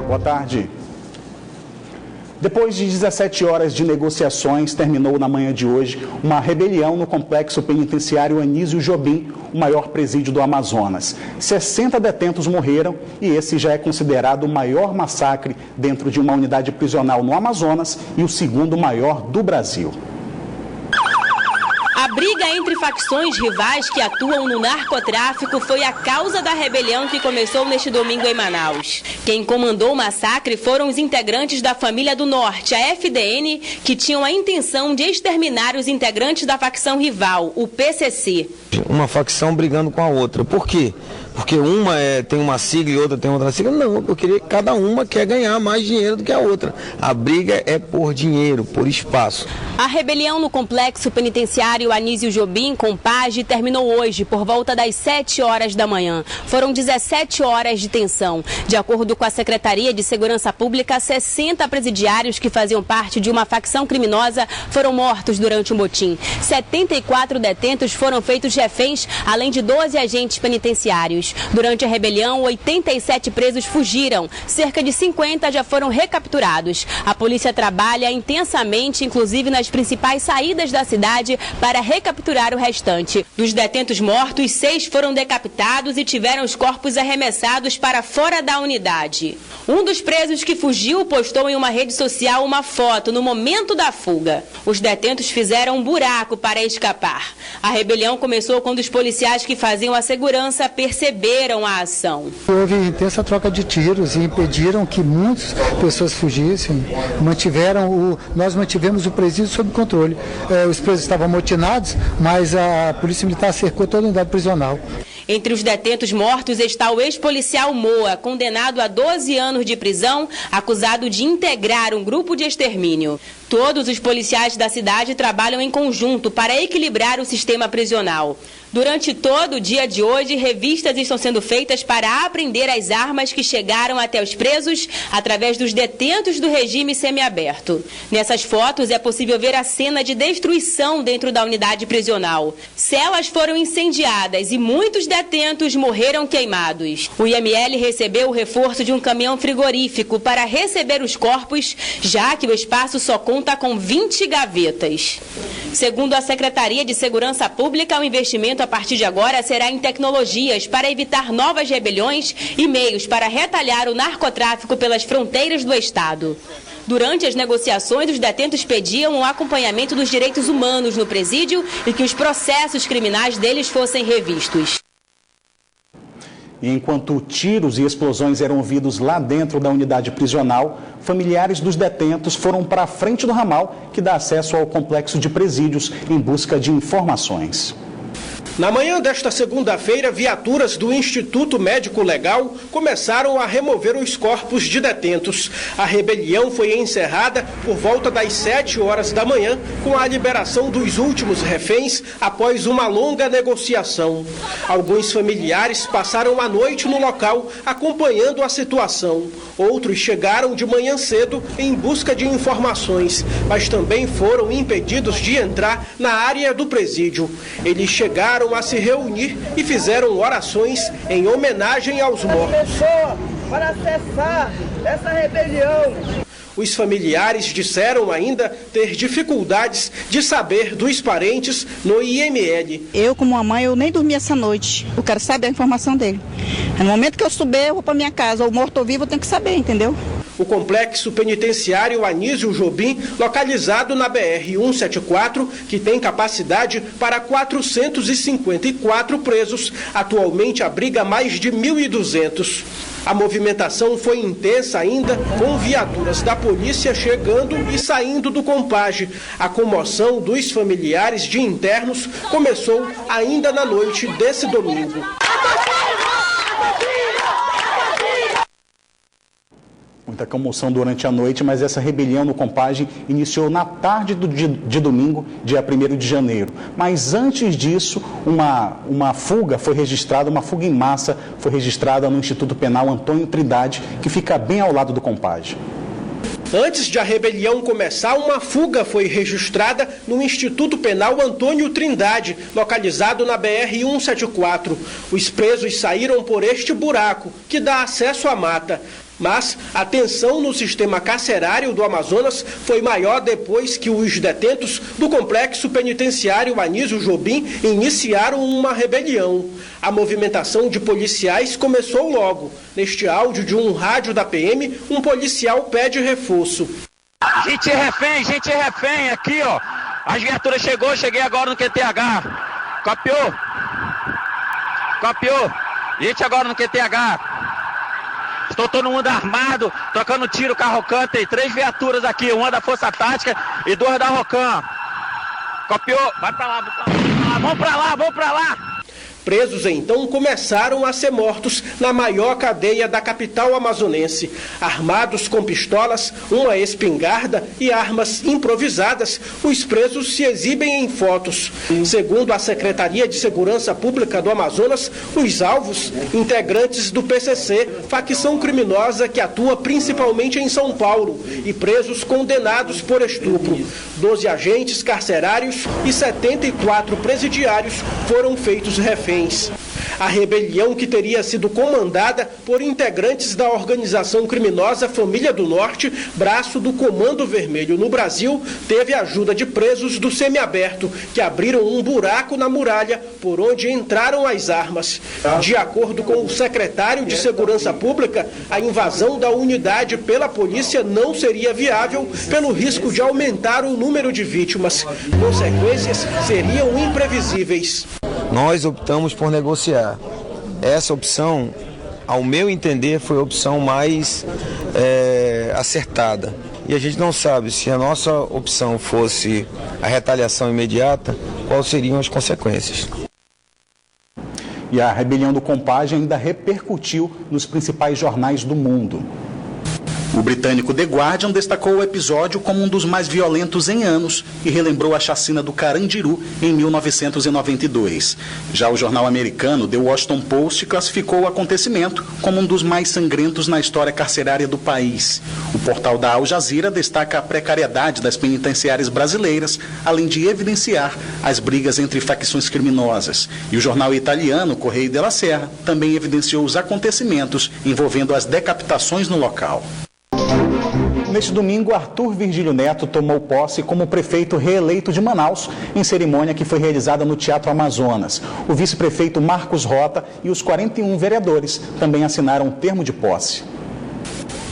Boa tarde. Depois de 17 horas de negociações, terminou na manhã de hoje uma rebelião no complexo penitenciário Anísio Jobim, o maior presídio do Amazonas. 60 detentos morreram e esse já é considerado o maior massacre dentro de uma unidade prisional no Amazonas e o segundo maior do Brasil. A briga entre facções rivais que atuam no narcotráfico foi a causa da rebelião que começou neste domingo em Manaus. Quem comandou o massacre foram os integrantes da Família do Norte, a FDN, que tinham a intenção de exterminar os integrantes da facção rival, o PCC. Uma facção brigando com a outra. Por quê? Porque uma tem uma sigla e outra tem outra sigla? Não, porque cada uma quer ganhar mais dinheiro do que a outra. A briga é por dinheiro, por espaço. A rebelião no complexo penitenciário Anísio Jobim, Compage, terminou hoje por volta das 7 horas da manhã. Foram 17 horas de tensão. De acordo com a Secretaria de Segurança Pública, 60 presidiários que faziam parte de uma facção criminosa foram mortos durante o motim. 74 detentos foram feitos reféns, além de 12 agentes penitenciários. Durante a rebelião, 87 presos fugiram. Cerca de 50 já foram recapturados. A polícia trabalha intensamente, inclusive nas principais saídas da cidade, para recapturar o restante. Dos detentos mortos, 6 foram decapitados e tiveram os corpos arremessados para fora da unidade. Um dos presos que fugiu postou em uma rede social uma foto no momento da fuga. Os detentos fizeram um buraco para escapar. A rebelião começou quando os policiais que faziam a segurança perceberam a ação. Houve intensa troca de tiros e impediram que muitas pessoas fugissem. Nós mantivemos o presídio sob controle. Os presos estavam amotinados, mas a Polícia Militar cercou toda a unidade prisional. Entre os detentos mortos está o ex-policial Moa, condenado a 12 anos de prisão, acusado de integrar um grupo de extermínio. Todos os policiais da cidade trabalham em conjunto para equilibrar o sistema prisional. Durante todo o dia de hoje, revistas estão sendo feitas para apreender as armas que chegaram até os presos através dos detentos do regime semiaberto. Nessas fotos é possível ver a cena de destruição dentro da unidade prisional. Celas foram incendiadas e muitos detentos morreram queimados. O IML recebeu o reforço de um caminhão frigorífico para receber os corpos, já que o espaço só conta com 20 gavetas. Segundo a Secretaria de Segurança Pública, o investimento a partir de agora será em tecnologias para evitar novas rebeliões e meios para retalhar o narcotráfico pelas fronteiras do Estado. Durante as negociações, os detentos pediam um acompanhamento dos direitos humanos no presídio e que os processos criminais deles fossem revistos. E enquanto tiros e explosões eram ouvidos lá dentro da unidade prisional, familiares dos detentos foram para a frente do ramal que dá acesso ao complexo de presídios em busca de informações. Na manhã desta segunda-feira, viaturas do Instituto Médico Legal começaram a remover os corpos de detentos. A rebelião foi encerrada por volta das 7 horas da manhã, com a liberação dos últimos reféns após uma longa negociação. Alguns familiares passaram a noite no local acompanhando a situação. Outros chegaram de manhã cedo em busca de informações, mas também foram impedidos de entrar na área do presídio. Eles chegaram a se reunir e fizeram orações em homenagem aos mortos. Para cessar essa rebelião. Os familiares disseram ainda ter dificuldades de saber dos parentes no IML. Eu, como uma mãe, eu nem dormi essa noite. Eu quero saber a informação dele. No momento que eu subir, eu vou para minha casa. O morto ou vivo, eu tenho que saber, entendeu? O complexo penitenciário Anísio Jobim, localizado na BR-174, que tem capacidade para 454 presos, atualmente abriga mais de 1.200. A movimentação foi intensa ainda, com viaturas da polícia chegando e saindo do Compage. A comoção dos familiares de internos começou ainda na noite desse domingo. Muita comoção durante a noite, mas essa rebelião no Compage iniciou na tarde de domingo, dia 1º de janeiro. Mas antes disso, uma fuga foi registrada, uma fuga em massa foi registrada no Instituto Penal Antônio Trindade, que fica bem ao lado do Compage. Antes de a rebelião começar, uma fuga foi registrada no Instituto Penal Antônio Trindade, localizado na BR-174. Os presos saíram por este buraco, que dá acesso à mata. Mas a tensão no sistema carcerário do Amazonas foi maior depois que os detentos do complexo penitenciário Anísio Jobim iniciaram uma rebelião. A movimentação de policiais começou logo. Neste áudio de um rádio da PM, um policial pede reforço. Gente refém, aqui ó. As viaturas cheguei agora no QTH. Copiou. Gente agora no QTH. Estou todo mundo armado, tocando tiro com a Rocan. Tem 3 viaturas aqui, uma da Força Tática e 2 da Rocan. Copiou, vai pra lá, vamos pra lá. Presos, então, começaram a ser mortos na maior cadeia da capital amazonense. Armados com pistolas, uma espingarda e armas improvisadas, os presos se exibem em fotos. Segundo a Secretaria de Segurança Pública do Amazonas, os alvos, integrantes do PCC, facção criminosa que atua principalmente em São Paulo, e presos condenados por estupro. 12 agentes carcerários e 74 presidiários foram feitos reféns. A rebelião, que teria sido comandada por integrantes da organização criminosa Família do Norte, braço do Comando Vermelho no Brasil, teve a ajuda de presos do semiaberto, que abriram um buraco na muralha por onde entraram as armas. De acordo com o secretário de Segurança Pública, a invasão da unidade pela polícia não seria viável pelo risco de aumentar o número de vítimas. Consequências seriam imprevisíveis. Nós optamos por negociar. Essa opção, ao meu entender, foi a opção mais acertada. E a gente não sabe se a nossa opção fosse a retaliação imediata, quais seriam as consequências. E a rebelião do Compage ainda repercutiu nos principais jornais do mundo. O britânico The Guardian destacou o episódio como um dos mais violentos em anos e relembrou a chacina do Carandiru em 1992. Já o jornal americano The Washington Post classificou o acontecimento como um dos mais sangrentos na história carcerária do país. O portal da Al Jazeera destaca a precariedade das penitenciárias brasileiras, além de evidenciar as brigas entre facções criminosas. E o jornal italiano Correio della Sera também evidenciou os acontecimentos envolvendo as decapitações no local. Neste domingo, Arthur Virgílio Neto tomou posse como prefeito reeleito de Manaus, em cerimônia que foi realizada no Teatro Amazonas. O vice-prefeito Marcos Rota e os 41 vereadores também assinaram um termo de posse.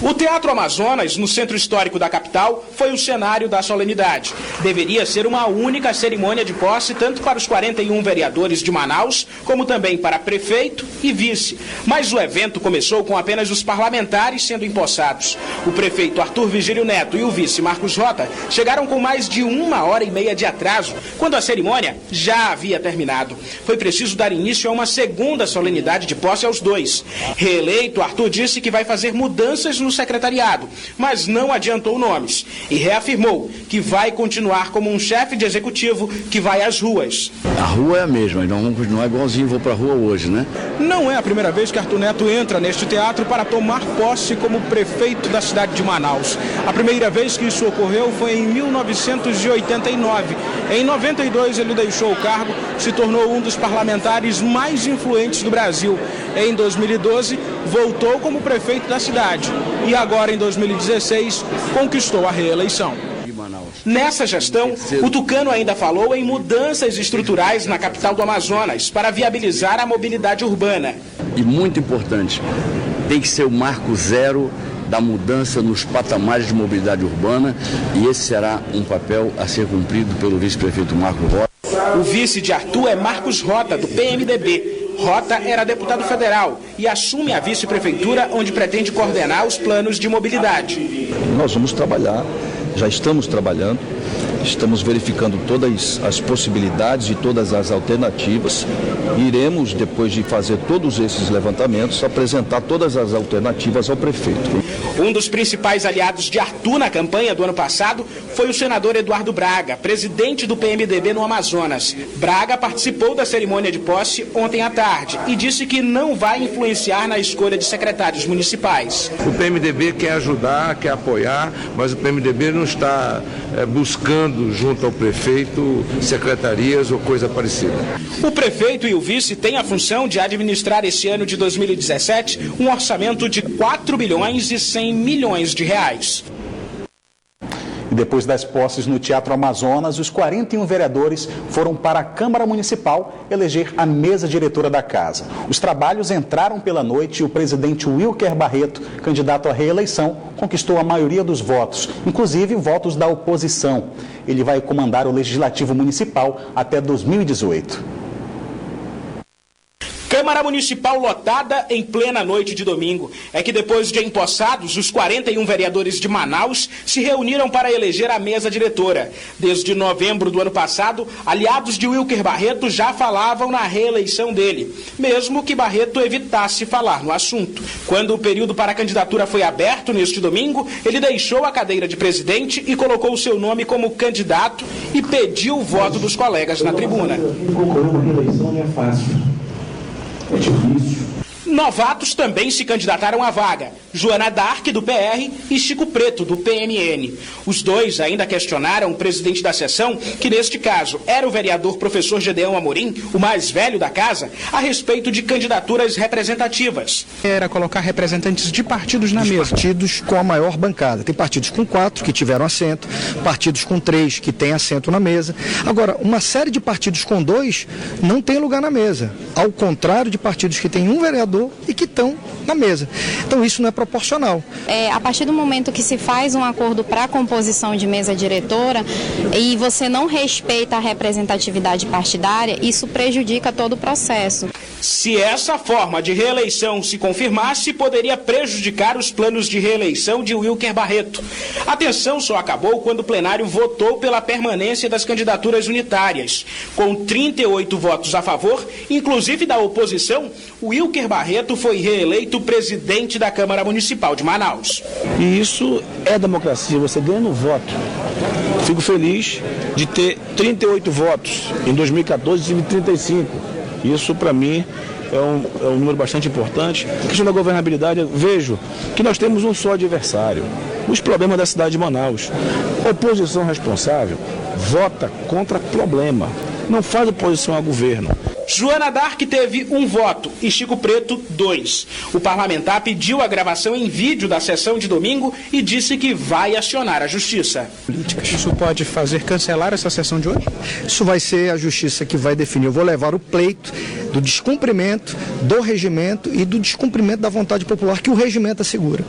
O Teatro Amazonas, no centro histórico da capital, foi o cenário da solenidade. Deveria ser uma única cerimônia de posse, tanto para os 41 vereadores de Manaus, como também para prefeito e vice. Mas o evento começou com apenas os parlamentares sendo empossados. O prefeito Arthur Virgílio Neto e o vice Marcos Rota chegaram com mais de 1h30 de atraso, quando a cerimônia já havia terminado. Foi preciso dar início a uma segunda solenidade de posse aos dois. Reeleito, Arthur disse que vai fazer mudanças no secretariado, mas não adiantou nomes e reafirmou que vai continuar como um chefe de executivo que vai às ruas. A rua é a mesma, nós vamos continuar igualzinho, vou para a rua hoje, né? Não é a primeira vez que Arthur Neto entra neste teatro para tomar posse como prefeito da cidade de Manaus. A primeira vez que isso ocorreu foi em 1989. Em 92 ele deixou o cargo, se tornou um dos parlamentares mais influentes do Brasil. Em 2012 voltou como prefeito da cidade e agora em 2016 conquistou a reeleição. Nessa gestão, o tucano ainda falou em mudanças estruturais na capital do Amazonas para viabilizar a mobilidade urbana. E muito importante, tem que ser o marco zero da mudança nos patamares de mobilidade urbana, e esse será um papel a ser cumprido pelo vice-prefeito Marcos Rota. O vice de Arthur é Marcos Rota, do PMDB. Rota era deputado federal e assume a vice-prefeitura, onde pretende coordenar os planos de mobilidade. Nós vamos trabalhar, já estamos trabalhando, estamos verificando todas as possibilidades e todas as alternativas. Iremos, depois de fazer todos esses levantamentos, apresentar todas as alternativas ao prefeito. Um dos principais aliados de Arthur na campanha do ano passado foi o senador Eduardo Braga, presidente do PMDB no Amazonas. Braga participou da cerimônia de posse ontem à tarde e disse que não vai influenciar na escolha de secretários municipais. O PMDB quer ajudar, quer apoiar, mas o PMDB não está buscando, junto ao prefeito, secretarias ou coisa parecida. O prefeito e o vice têm a função de administrar esse ano de 2017 um orçamento de 4 bilhões e 100 milhões de reais. E depois das posses no Teatro Amazonas, os 41 vereadores foram para a Câmara Municipal eleger a mesa diretora da casa. Os trabalhos entraram pela noite e o presidente Wilker Barreto, candidato à reeleição, conquistou a maioria dos votos, inclusive votos da oposição. Ele vai comandar o Legislativo Municipal até 2018. Câmara Municipal lotada em plena noite de domingo. É que depois de empossados, os 41 vereadores de Manaus se reuniram para eleger a mesa diretora. Desde novembro do ano passado, aliados de Wilker Barreto já falavam na reeleição dele, mesmo que Barreto evitasse falar no assunto. Quando o período para a candidatura foi aberto neste domingo, ele deixou a cadeira de presidente e colocou o seu nome como candidato e pediu o voto dos colegas na tribuna. Concorrer uma reeleição não é fácil. É difícil. Novatos também se candidataram à vaga. Joana Dark, do PR, e Chico Preto, do PMN. Os dois ainda questionaram o presidente da sessão, que neste caso era o vereador professor Gedeão Amorim, o mais velho da casa, a respeito de candidaturas representativas. Era colocar representantes de partidos na mesa. Partidos com a maior bancada. Tem partidos com 4 que tiveram assento, partidos com 3 que têm assento na mesa. Agora, uma série de partidos com 2 não tem lugar na mesa. Ao contrário de partidos que têm um vereador e que estão na mesa. Então isso não é proporcional. A partir do momento que se faz um acordo para a composição de mesa diretora e você não respeita a representatividade partidária, isso prejudica todo o processo. Se essa forma de reeleição se confirmasse, poderia prejudicar os planos de reeleição de Wilker Barreto. A tensão só acabou quando o plenário votou pela permanência das candidaturas unitárias. Com 38 votos a favor, inclusive da oposição, Wilker Barreto foi reeleito presidente da Câmara Municipal de Manaus. E isso é democracia, você ganha no voto. Fico feliz de ter 38 votos. Em 2014 tive 35. Isso, para mim, é um número bastante importante. A questão da governabilidade, eu vejo que nós temos um só adversário. Os problemas da cidade de Manaus. A oposição responsável vota contra problema. Não faz oposição ao governo. Joana Dark teve 1 voto e Chico Preto 2. O parlamentar pediu a gravação em vídeo da sessão de domingo e disse que vai acionar a justiça. Isso pode fazer cancelar essa sessão de hoje? Isso vai ser a justiça que vai definir. Eu vou levar o pleito do descumprimento do regimento e do descumprimento da vontade popular que o regimento assegura.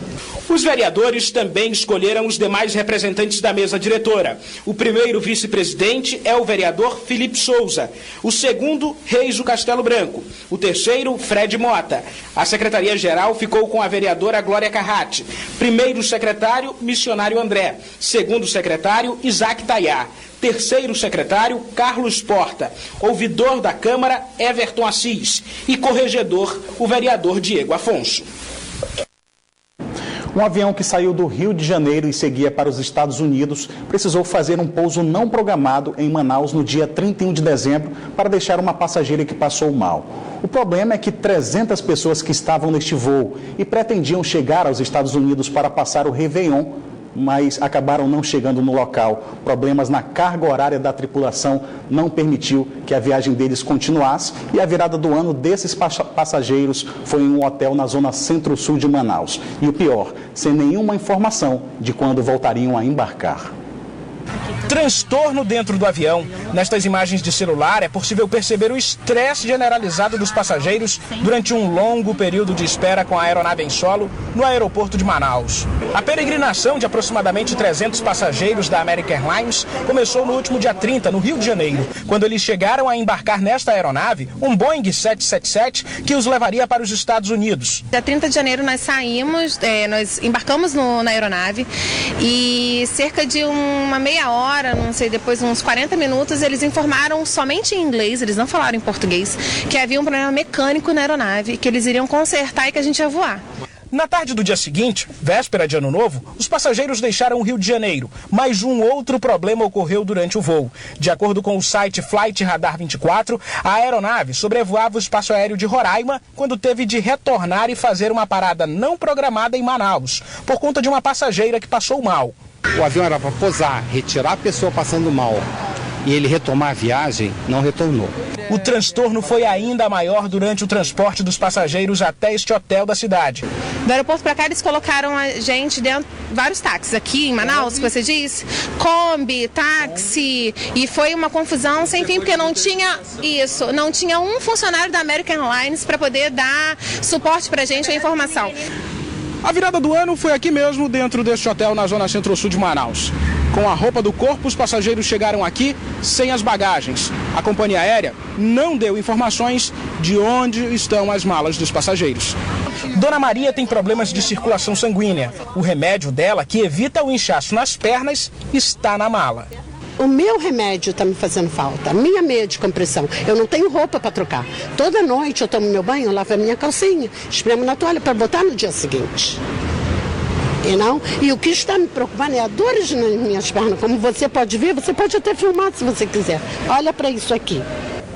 Os vereadores também escolheram os demais representantes da mesa diretora. O primeiro vice-presidente é o vereador Felipe Souza. O segundo, Reis do Castelo Branco. O terceiro, Fred Mota. A secretaria-geral ficou com a vereadora Glória Carratti. Primeiro secretário, missionário André. Segundo secretário, Isaac Tayá. Terceiro secretário, Carlos Porta. Ouvidor da Câmara, Everton Assis. E corregedor, o vereador Diego Afonso. Um avião que saiu do Rio de Janeiro e seguia para os Estados Unidos precisou fazer um pouso não programado em Manaus no dia 31 de dezembro para deixar uma passageira que passou mal. O problema é que 300 pessoas que estavam neste voo e pretendiam chegar aos Estados Unidos para passar o Réveillon, mas acabaram não chegando no local. Problemas na carga horária da tripulação não permitiu que a viagem deles continuasse e a virada do ano desses passageiros foi em um hotel na zona centro-sul de Manaus. E o pior, sem nenhuma informação de quando voltariam a embarcar. Transtorno dentro do avião. Nestas imagens de celular é possível perceber o estresse generalizado dos passageiros durante um longo período de espera com a aeronave em solo no aeroporto de Manaus. A peregrinação de aproximadamente 300 passageiros da American Airlines começou no último dia 30, no Rio de Janeiro, quando eles chegaram a embarcar nesta aeronave, um Boeing 777, que os levaria para os Estados Unidos. Dia 30 de janeiro nós saímos, nós embarcamos na aeronave e cerca de uma meia hora, não sei, depois uns 40 minutos, eles informaram somente em inglês, eles não falaram em português, que havia um problema mecânico na aeronave, que eles iriam consertar e que a gente ia voar. Na tarde do dia seguinte, véspera de Ano Novo, os passageiros deixaram o Rio de Janeiro, mas um outro problema ocorreu durante o voo. De acordo com o site Flight Radar 24, a aeronave sobrevoava o espaço aéreo de Roraima quando teve de retornar e fazer uma parada não programada em Manaus, por conta de uma passageira que passou mal. O avião era para pousar, retirar a pessoa passando mal e ele retomar a viagem, não retornou. O transtorno foi ainda maior durante o transporte dos passageiros até este hotel da cidade. Do aeroporto para cá, eles colocaram a gente dentro de vários táxis. Aqui em Manaus, que você disse, Kombi, táxi, e foi uma confusão sem fim, porque não tinha um funcionário da American Airlines para poder dar suporte para a gente, a informação. A virada do ano foi aqui mesmo, dentro deste hotel na zona centro-sul de Manaus. Com a roupa do corpo, os passageiros chegaram aqui sem as bagagens. A companhia aérea não deu informações de onde estão as malas dos passageiros. Dona Maria tem problemas de circulação sanguínea. O remédio dela, que evita o inchaço nas pernas, está na mala. O meu remédio está me fazendo falta, a minha meia de compressão. Eu não tenho roupa para trocar. Toda noite eu tomo meu banho, eu lavo a minha calcinha, espremo na toalha para botar no dia seguinte. E o que está me preocupando é a dores nas minhas pernas. Como você pode ver, você pode até filmar se você quiser. Olha para isso aqui.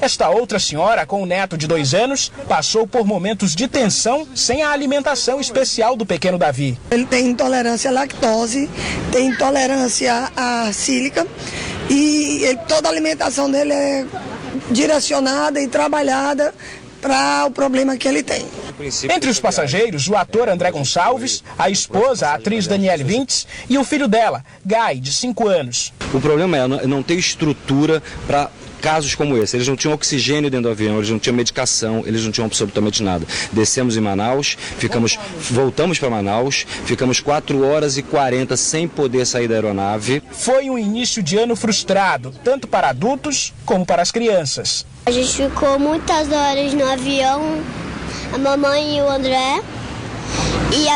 Esta outra senhora, com um neto de 2 anos, passou por momentos de tensão sem a alimentação especial do pequeno Davi. Ele tem intolerância à lactose, tem intolerância à sílica e toda a alimentação dele é direcionada e trabalhada para o problema que ele tem. Entre os passageiros, o ator André Gonçalves, a esposa, a atriz Daniele Vintes, e o filho dela, Guy, de 5 anos. O problema é não ter estrutura para casos como esse. Eles não tinham oxigênio dentro do avião, eles não tinham medicação, eles não tinham absolutamente nada. Descemos em Manaus, voltamos para Manaus, ficamos 4h40 sem poder sair da aeronave. Foi um início de ano frustrado, tanto para adultos como para as crianças. A gente ficou muitas horas no avião, a mamãe e o André,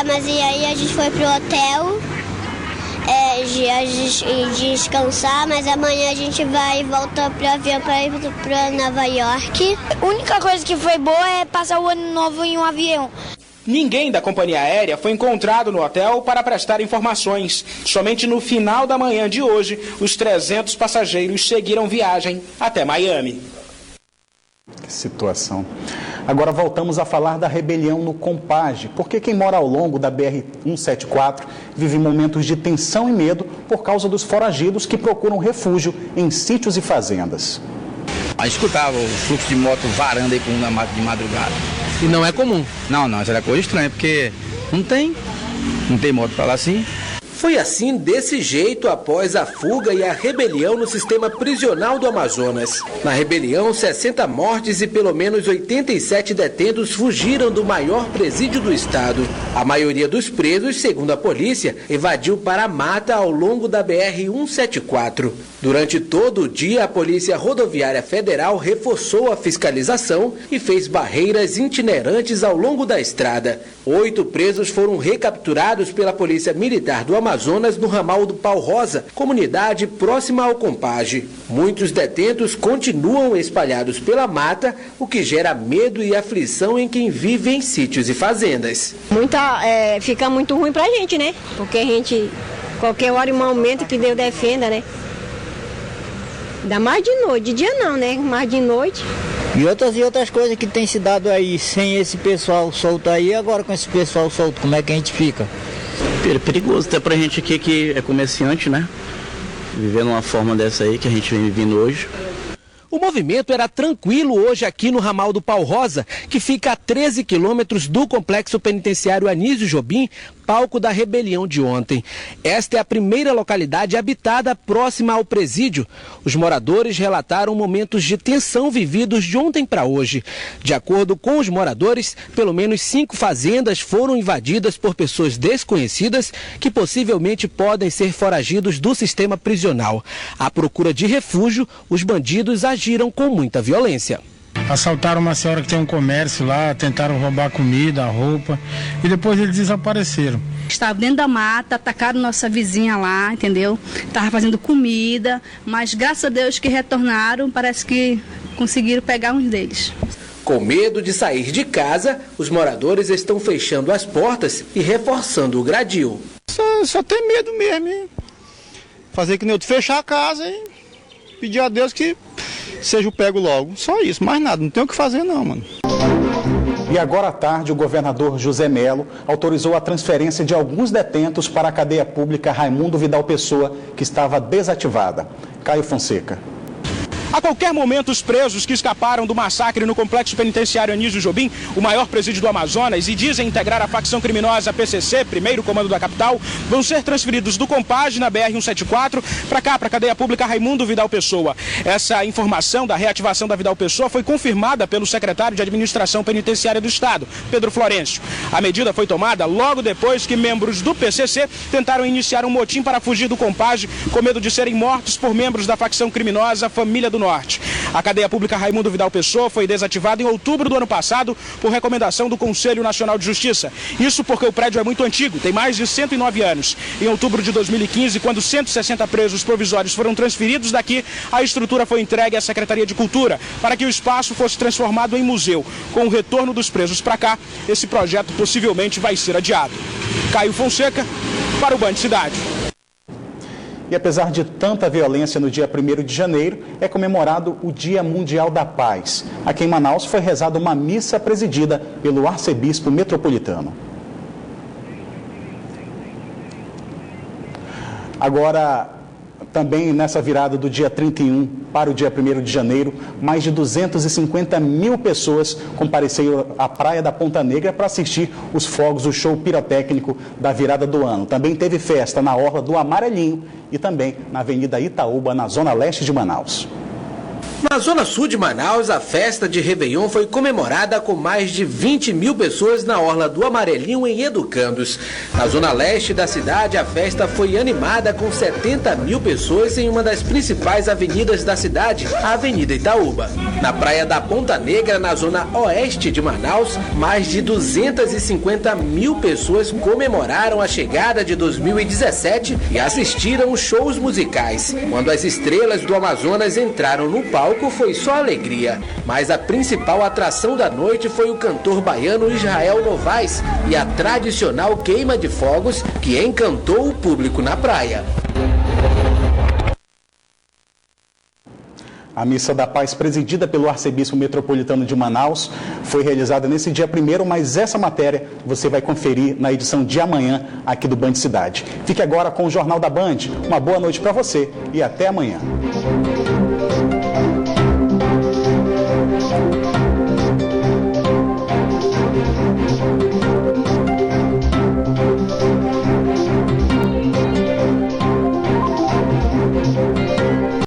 mas aí a gente foi pro hotel descansar, mas amanhã a gente vai e volta pro avião para ir para Nova York. A única coisa que foi boa é passar o ano novo em um avião. Ninguém da companhia aérea foi encontrado no hotel para prestar informações. Somente no final da manhã de hoje, os 300 passageiros seguiram viagem até Miami. Que situação. Agora voltamos a falar da rebelião no Compage, porque quem mora ao longo da BR-174 vive momentos de tensão e medo por causa dos foragidos que procuram refúgio em sítios e fazendas. A gente escutava o fluxo de moto varanda aí de madrugada. E não é comum? Não, isso era coisa estranha, porque não tem moto pra lá assim. Foi assim, desse jeito, após a fuga e a rebelião no sistema prisional do Amazonas. Na rebelião, 60 mortes e pelo menos 87 detentos fugiram do maior presídio do estado. A maioria dos presos, segundo a polícia, evadiu para a mata ao longo da BR-174. Durante todo o dia, a Polícia Rodoviária Federal reforçou a fiscalização e fez barreiras itinerantes ao longo da estrada. 8 presos foram recapturados pela Polícia Militar do Amazonas no ramal do Pau Rosa, comunidade próxima ao Compage. Muitos detentos continuam espalhados pela mata, o que gera medo e aflição em quem vive em sítios e fazendas. Fica muito ruim pra gente, né? Porque a gente, qualquer hora e momento que Deus defenda, né? Ainda mais de noite, de dia não, né? Mais de noite. E outras coisas que tem se dado aí sem esse pessoal solto aí, agora com esse pessoal solto, como é que a gente fica? É perigoso até pra gente aqui que é comerciante, né? Vivendo uma forma dessa aí que a gente vem vivendo hoje. O movimento era tranquilo hoje aqui no ramal do Pau Rosa, que fica a 13 quilômetros do complexo penitenciário Anísio Jobim, palco da rebelião de ontem. Esta é a primeira localidade habitada próxima ao presídio. Os moradores relataram momentos de tensão vividos de ontem para hoje. De acordo com os moradores, pelo menos 5 fazendas foram invadidas por pessoas desconhecidas que possivelmente podem ser foragidos do sistema prisional. À procura de refúgio, os bandidos agiram com muita violência. Assaltaram uma senhora que tem um comércio lá, tentaram roubar comida, roupa e depois eles desapareceram. Estava dentro da mata, atacaram nossa vizinha lá, entendeu? Estava fazendo comida, mas graças a Deus que retornaram, parece que conseguiram pegar uns deles. Com medo de sair de casa, os moradores estão fechando as portas e reforçando o gradil. Só tem medo mesmo, hein? Fazer que nem outro, fechar a casa e pedir a Deus que seja o pego logo. Só isso, mais nada, não tem o que fazer não, mano. E agora à tarde, o governador José Melo autorizou a transferência de alguns detentos para a cadeia pública Raimundo Vidal Pessoa, que estava desativada. Caio Fonseca. A qualquer momento, os presos que escaparam do massacre no complexo penitenciário Anísio Jobim, o maior presídio do Amazonas, e dizem integrar a facção criminosa PCC, primeiro comando da capital, vão ser transferidos do Compage na BR-174 para cá, para a cadeia pública Raimundo Vidal Pessoa. Essa informação da reativação da Vidal Pessoa foi confirmada pelo secretário de Administração Penitenciária do Estado, Pedro Florencio. A medida foi tomada logo depois que membros do PCC tentaram iniciar um motim para fugir do Compage, com medo de serem mortos por membros da facção criminosa Família do Norte. A cadeia pública Raimundo Vidal Pessoa foi desativada em outubro do ano passado por recomendação do Conselho Nacional de Justiça. Isso porque o prédio é muito antigo, tem mais de 109 anos. Em outubro de 2015, quando 160 presos provisórios foram transferidos daqui, a estrutura foi entregue à Secretaria de Cultura para que o espaço fosse transformado em museu. Com o retorno dos presos para cá, esse projeto possivelmente vai ser adiado. Caio Fonseca, para o Band Cidade. E apesar de tanta violência no dia 1º de janeiro, é comemorado o Dia Mundial da Paz. Aqui em Manaus foi rezada uma missa presidida pelo arcebispo metropolitano. Agora, também nessa virada do dia 31 para o dia 1º de janeiro, mais de 250 mil pessoas compareceram à Praia da Ponta Negra para assistir os fogos do show pirotécnico da virada do ano. Também teve festa na Orla do Amarelinho e também na Avenida Itaúba, na zona leste de Manaus. Na zona sul de Manaus, a festa de Réveillon foi comemorada com mais de 20 mil pessoas na Orla do Amarelinho, em Educandos. Na zona leste da cidade, a festa foi animada com 70 mil pessoas em uma das principais avenidas da cidade, a Avenida Itaúba. Na Praia da Ponta Negra, na zona oeste de Manaus, mais de 250 mil pessoas comemoraram a chegada de 2017 e assistiram shows musicais. Quando as estrelas do Amazonas entraram no palco, foi só alegria, mas a principal atração da noite foi o cantor baiano Israel Novaes e a tradicional queima de fogos que encantou o público na praia. A Missa da Paz, presidida pelo arcebispo metropolitano de Manaus, foi realizada nesse dia 1º, mas essa matéria você vai conferir na edição de amanhã aqui do Band Cidade. Fique agora com o Jornal da Band. Uma boa noite para você e até amanhã.